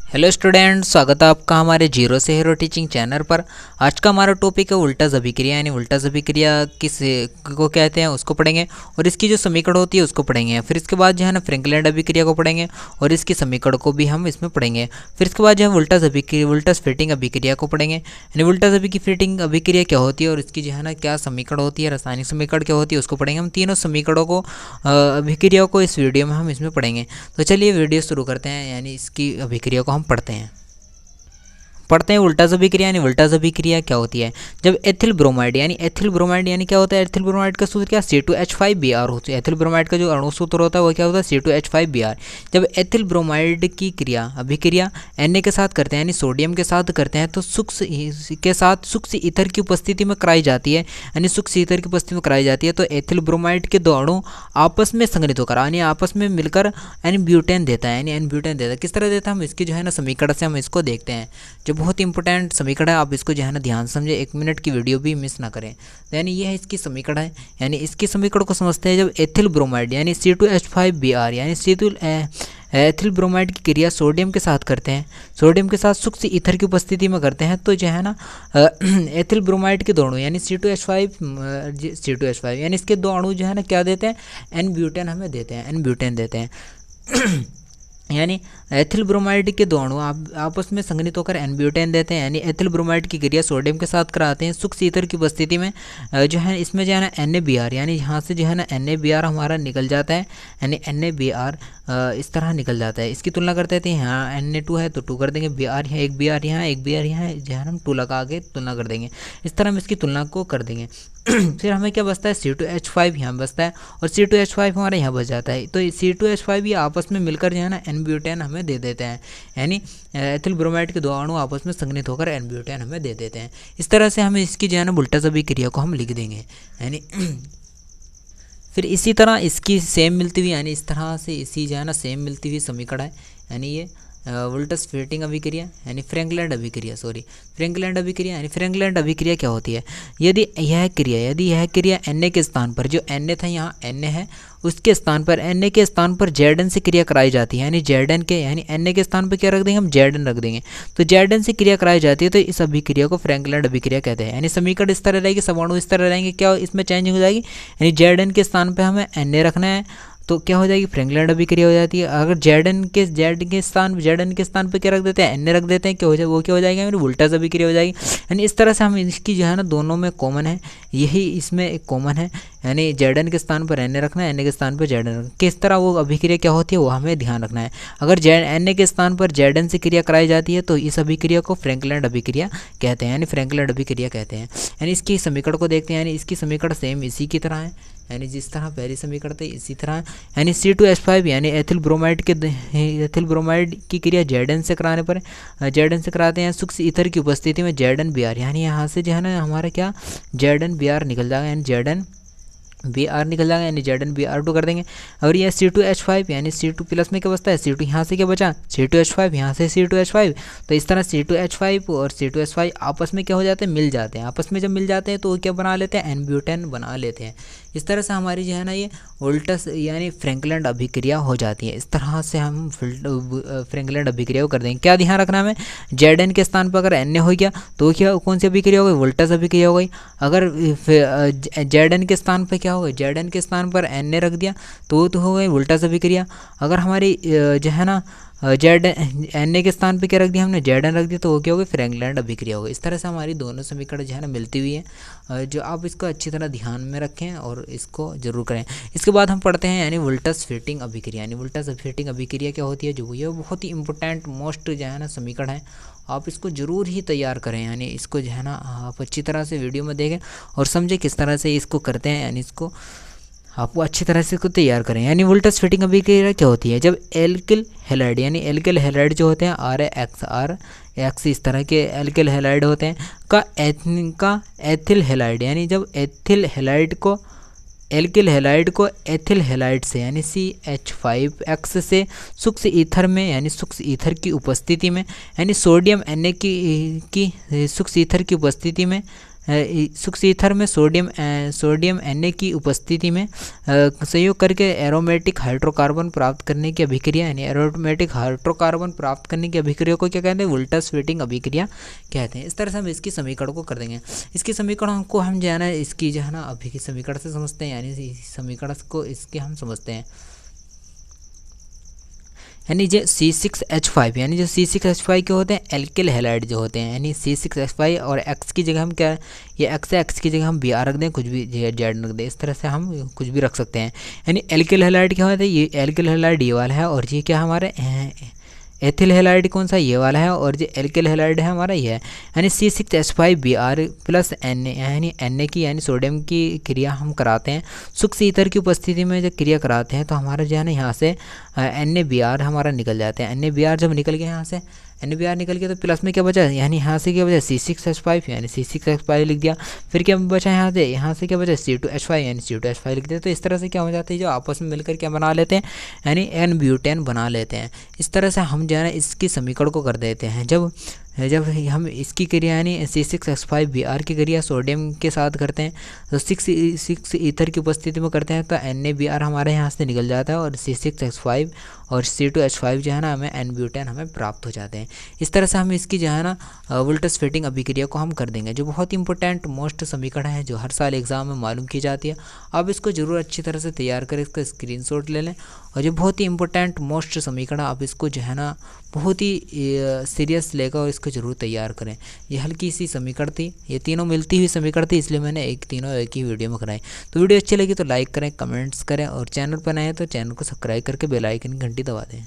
Hello student, स्वागत है आपका हमारे जीरो से हीरो टीचिंग चैनल पर। आज का हमारा टॉपिक है उल्टा अभिक्रिया, यानी उल्टा अभिक्रिया किस को कहते हैं उसको पढ़ेंगे और इसकी जो समीकरण होती है उसको पढ़ेंगे। फिर इसके बाद जो है ना फ्रैंकलिन अभिक्रिया को पढ़ेंगे और इसकी समीकरण को भी हम इसमें पढ़ेंगे। फिर इसके बाद जो है उल्टा स्फटिंग अभिक्रिया को पढ़ेंगे, यानी उल्टा स्फटिंग अभिक्रिया क्या होती है और इसकी जो है ना क्या समीकरण होती है, रासायनिक समीकरण क्या होती है उसको पढ़ेंगे। हम तीनों समीकरणों को अभिक्रियाओं को इस वीडियो में हम इसमें पढ़ेंगे। तो चलिए वीडियो शुरू करते हैं, यानी इसकी अभिक्रिया को हम पढ़ते हैं उल्टा अभिक्रिया। यानी उल्टा अभिक्रिया क्या होती है, जब एथिल ब्रोमाइड यानी क्या होता है, एथिल ब्रोमाइड का सूत्र क्या C2H5Br होती है। एथिल ब्रोमाइड का जो अणु सूत्र होता है वो क्या होता है C2H5Br। जब एथिल ब्रोमाइड की अभिक्रिया Na के साथ करते हैं यानी सोडियम के साथ करते हैं तो सूक्ष्म ईथर की उपस्थिति में कराई जाती है, यानी सूक्ष्म ईथर की उपस्थिति में कराई जाती है तो एथिल ब्रोमाइड के दो अणु आपस में संघनित होकर यानी आपस में मिलकर एन ब्यूटेन देता है, यानी एन ब्यूटेन देता है। किस तरह देता है हम इसकी जो है ना समीकरण से हम इसको देखते हैं, जो बहुत इंपॉर्टेंट समीकरण है। आप इसको जो है ना ध्यान समझे, 1 मिनट की वीडियो भी मिस ना करें। तो यानी ये है इसकी समीकरण है, यानी इसकी समीकरण को समझते हैं। जब एथिल ब्रोमाइड यानी C2H5Br यानी एथिल ब्रोमाइड की क्रिया सोडियम के साथ करते हैं, सोडियम के साथ सूक्ष्म ईथर की उपस्थिति में करते हैं तो जो है ना एथिल ब्रोमाइड के दो अणु यानी C2H5 यानी इसके दो अणु जो है ना क्या देते हैं, एन ब्यूटेन हमें देते हैं, एन ब्यूटेन देते हैं। यानी एथिल ब्रोमाइड के दो अणु आपस में संघनित होकर एन ब्यूटेन देते हैं, यानी एथिल ब्रोमाइड की क्रिया सोडियम के साथ कराते हैं सूक्ष्म ईथर की उपस्थिति में। जो है इसमें जो है ना NaBr यानी यहाँ से जो है ना NaBr हमारा निकल जाता है, यानी NaBr इस तरह निकल जाता है। इसकी तुलना करते थे, यहाँ Na2 है तो 2 कर देंगे, Br यहाँ एक Br यहाँ जो है हम 2 लगा के तुलना कर देंगे। इस तरह हम इसकी तुलना को कर देंगे। फिर हमें क्या बचता है C2H5 यहाँ बचता है और C2H5 हमारा यहाँ बच जाता है। तो C2H5 ये आपस में मिलकर जो है ना एन ब्यूटेन हमें दे देते हैं, यानी एथिल ब्रोमाइड के दो अणु आपस में संघनित होकर एन ब्यूटेन हमें दे देते हैं। इस तरह से हमें इसकी जो है ना उल्टा अभिक्रिया को हम लिख देंगे, यानी फिर इसी तरह इसकी सेम मिलती हुई, यानी इस तरह से इसी जो है ना सेम मिलती हुई समीकरण है, यानी ये उल्टा स्फटिंग अभिक्रिया यानी फ्रैंकलिन अभिक्रिया यानी फ्रैंकलिन अभिक्रिया क्या होती है, यदि यह क्रिया Na के स्थान पर, जो Na था यहाँ Na है उसके स्थान पर, Na के स्थान पर Zn से क्रिया कराई जाती है, यानी Zn के यानी Na के स्थान पर क्या रख देंगे हम Zn रख देंगे, तो Zn से क्रिया कराई जाती है तो इस अभिक्रिया को फ्रैंकलिन अभिक्रिया कहते हैं। यानी समीकरण इस तरह रहेगी, सब अणु इस तरह रहेंगे, क्या इसमें चेंजिंग हो जाएगी, यानी Zn के स्थान पर हमें Na रखना है तो क्या हो जाएगी फ्रैंकलिन अभिक्रिया हो जाती है। अगर Zn के स्थान पे क्या रख देते हैं Na रख देते हैं, क्या हो जाए वो क्या हो जाएगा, मेरी उल्टा अभिक्रिया हो जाएगी। यानी इस तरह से हम इसकी जो है ना दोनों में कॉमन है, यही इसमें एक कॉमन है, यानी Zn के स्थान पर Na रखना है, Na के स्थान पर Zn रखना है। किस तरह वो अभिक्रिया क्या होती है वो हमें ध्यान रखना है। अगर Na के स्थान पर Zn से क्रिया कराई जाती है तो इस अभिक्रिया को फ्रैंकलिन अभिक्रिया कहते हैं, यानी फ्रैंकलिन अभिक्रिया कहते हैं। यानी इसकी समीकरण को देखते हैं, यानी इसकी समीकरण सेम इसी की तरह है, यानी जिस तरह पहली समीकरण थी इसी तरह, यानी C2H5 यानी एथिल ब्रोमाइड की क्रिया Zn से कराने पर Zn से कराते हैं सूक्ष्म ईथर की उपस्थिति में ZnBr, यानी यहाँ से जो है ना हमारा क्या ZnBr निकल जाएगा, यानी ZnBr निकल जाएगा, यानी ZnBr2 कर देंगे। और यह C2H5 यानी C2 प्लस में क्या बचता है, C2 यहाँ से क्या बचा C2H5, यहाँ से C2H5, तो इस तरह C2H5 और C2H5 आपस में क्या हो जाते हैं, मिल जाते हैं। आपस में जब मिल जाते हैं तो वो क्या बना लेते हैं, एन ब्यूटेन बना लेते हैं। इस तरह से हमारी जो है ना ये उल्टा यानी फ्रैंकलिन अभिक्रिया हो जाती है। इस तरह से हम फ्रैंकलिन अभिक्रिया को कर देंगे। क्या ध्यान रखना है, Zn के स्थान पर अगर Na हो गया तो क्या कौन सी अभिक्रिया हो गई, उल्टा अभिक्रिया हो गई। अगर Zn के स्थान पर क्या हो गया, Zn के स्थान पर Na रख दिया तो हो गई उल्टा अभिक्रिया। अगर हमारी जो है ना Na के स्थान पे क्या रख दिया हमने, Zn रख दिया तो वो क्या हो गई फ्रैंकलिन अभिक्रिया हो गई। इस तरह से हमारी दोनों समीकरण जो है ना मिलती हुई है, जो आप इसको अच्छी तरह ध्यान में रखें और इसको जरूर करें। इसके बाद हम पढ़ते हैं यानी उल्टा स्फटिंग अभिक्रिया, यानी उल्टा स्फटिंग अभिक्रिया क्या होती है, जो ये बहुत ही इंपॉर्टेंट मोस्ट जो है ना समीकरण है, आप इसको ज़रूर ही तैयार करें। यानी इसको जो है ना आप अच्छी तरह से वीडियो में देखें और समझें किस तरह से इसको करते हैं, यानी इसको आपको अच्छी तरह से इसको तैयार करें। यानी उल्टा स्फटिंग अभिक्रिया क्या होती है, जब एल्किल हैलाइड यानी एल्किल हैलाइड जो होते हैं RX इस तरह के एल्किल हैलाइड होते हैं का एथिल हैलाइड, यानी जब एल्किल हैलाइड को एथिल हैलाइड से यानी CH5X से सूक्ष्म ईथर में यानी सूक्ष्म ईथर की उपस्थिति में यानी सोडियम Na की सूक्ष्म ईथर की उपस्थिति में शुष्क ईथर में सोडियम Na की उपस्थिति में संयोग करके एरोमेटिक हाइड्रोकार्बन प्राप्त करने की अभिक्रिया, यानी एरोमेटिक हाइड्रोकार्बन प्राप्त करने की अभिक्रिया को क्या कहते हैं, वोल्टा-स्वीटिंग अभिक्रिया कहते हैं। इस तरह से हम इसकी समीकरण को कर देंगे। इसकी समीकरण को हम जो है ना इसकी जो है ना अभी की समीकरण से समझते हैं, यानी समीकरण को इसके हम समझते हैं। यानी जो C6H5 यानी जो C6H5 के होते हैं एल्किल हैलाइड जो होते हैं, यानी C6H5 और X की जगह हम क्या, ये X है, X की जगह हम Br रख दें, कुछ भी Z रख दें, इस तरह से हम कुछ भी रख सकते हैं। यानी एल्किल हैलाइड क्या होता है, ये एल्किल हैलाइड ये वाला है, और ये क्या हमारे एथिल हैलाइड कौन सा, ये वाला है, और जो एल्किल हैलाइड है हमारा ये है। यानी C6H5Br प्लस Na, यानी Na की यानी सोडियम की क्रिया हम कराते हैं। शुष्क ईथर की उपस्थिति में जब क्रिया कराते हैं तो हमारा जो है ना यहाँ से NaBr हमारा निकल जाता है। NaBr जब निकल गया यहाँ से, NaBr निकल गया तो प्लस में क्या बचा, यानी यहाँ से क्या बचा C6H5, यानी C6H5 लिख दिया। फिर क्या बचा यहाँ से क्या बचा C2H5, यानी C2H5 लिख दिया। तो इस तरह से क्या हो जाता है, जो आपस में मिलकर क्या बना लेते हैं, यानी N-ब्यूटेन बना लेते हैं। इस तरह से हम जो है ना इसकी समीकरण को कर देते हैं। जब हम इसकी क्रिया यानी C6H5Br की क्रिया सोडियम के साथ करते हैं तो सिक्स ईथर की उपस्थिति में करते हैं तो NaBr हमारे यहाँ से निकल जाता है, और C6H5 और C2H5 जो है ना हमें N-ब्यूटेन हमें प्राप्त हो जाते हैं। इस तरह से हम इसकी जो है ना वोल्टा-स्वीटिंग अभिक्रिया को हम कर देंगे, जो बहुत इंपॉर्टेंट मोस्ट समीकरण है, जो हर साल एग्जाम में मालूम की जाती है। आप इसको जरूर अच्छी तरह से तैयार करें, इसका स्क्रीनशॉट ले लें, और जो बहुत ही इंपॉर्टेंट मोस्ट समीकरण आप इसको जो है ना बहुत ही सीरियस लेकर और इसको जरूर तैयार करें। ये हल्की सी समीकरण थी, ये तीनों मिलती हुई समीकरण थी, इसलिए मैंने तीनों एक ही वीडियो में कराई। तो वीडियो अच्छी लगी तो लाइक करें, कमेंट्स करें, और चैनल पर नए हैं तो चैनल को सब्सक्राइब करके बेल आइकन की घंटी दबा दें।